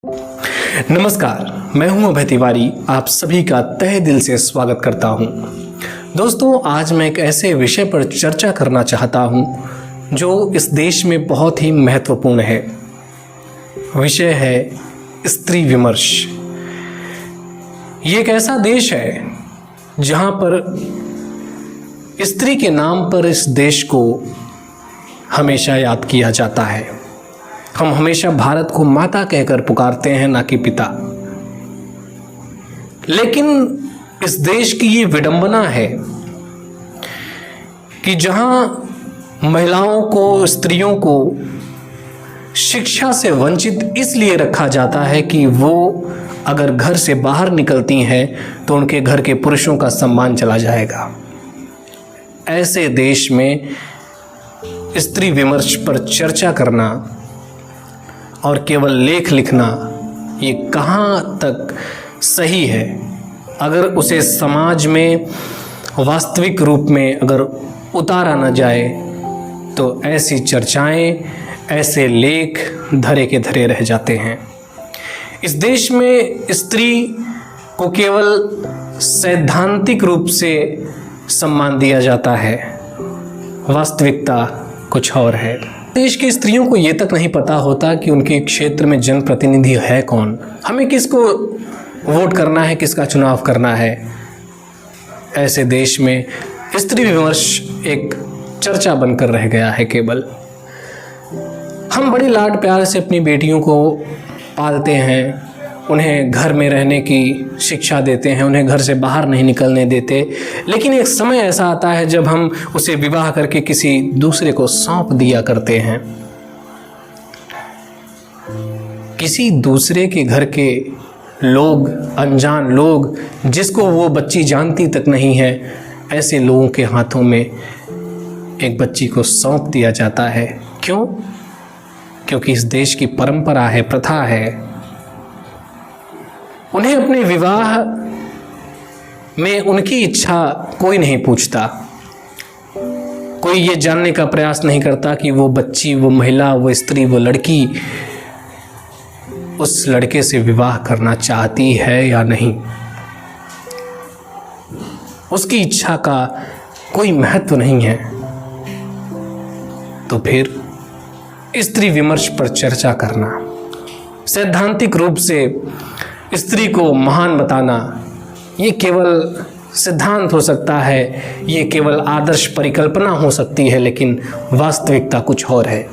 नमस्कार, मैं हूं अभय तिवारी। आप सभी का तहे दिल से स्वागत करता हूं। दोस्तों, आज मैं एक ऐसे विषय पर चर्चा करना चाहता हूं जो इस देश में बहुत ही महत्वपूर्ण है। विषय है स्त्री विमर्श। ये एक ऐसा देश है जहां पर स्त्री के नाम पर इस देश को हमेशा याद किया जाता है। हम हमेशा भारत को माता कहकर पुकारते हैं, ना कि पिता। लेकिन इस देश की ये विडंबना है कि जहां महिलाओं को, स्त्रियों को शिक्षा से वंचित इसलिए रखा जाता है कि वो अगर घर से बाहर निकलती हैं तो उनके घर के पुरुषों का सम्मान चला जाएगा। ऐसे देश में स्त्री विमर्श पर चर्चा करना और केवल लेख लिखना, ये कहाँ तक सही है? अगर उसे समाज में वास्तविक रूप में अगर उतारा न जाए तो ऐसी चर्चाएं, ऐसे लेख धरे के धरे रह जाते हैं। इस देश में स्त्री को केवल सैद्धांतिक रूप से सम्मान दिया जाता है, वास्तविकता कुछ और है। देश की स्त्रियों को ये तक नहीं पता होता कि उनके क्षेत्र में जनप्रतिनिधि है कौन, हमें किसको वोट करना है, किसका चुनाव करना है। ऐसे देश में स्त्री विमर्श एक चर्चा बनकर रह गया है। केवल हम बड़ी लाड प्यार से अपनी बेटियों को पालते हैं, उन्हें घर में रहने की शिक्षा देते हैं, उन्हें घर से बाहर नहीं निकलने देते। लेकिन एक समय ऐसा आता है जब हम उसे विवाह करके किसी दूसरे को सौंप दिया करते हैं। किसी दूसरे के घर के लोग, अनजान लोग, जिसको वो बच्ची जानती तक नहीं है, ऐसे लोगों के हाथों में एक बच्ची को सौंप दिया जाता है। क्यों? क्योंकि इस देश की परंपरा है, प्रथा है। उन्हें अपने विवाह में उनकी इच्छा कोई नहीं पूछता। कोई ये जानने का प्रयास नहीं करता कि वो बच्ची, वो महिला, वो स्त्री, वो लड़की उस लड़के से विवाह करना चाहती है या नहीं। उसकी इच्छा का कोई महत्व नहीं है। तो फिर स्त्री विमर्श पर चर्चा करना, सैद्धांतिक रूप से स्त्री को महान बताना, ये केवल सिद्धांत हो सकता है, ये केवल आदर्श परिकल्पना हो सकती है, लेकिन वास्तविकता कुछ और है।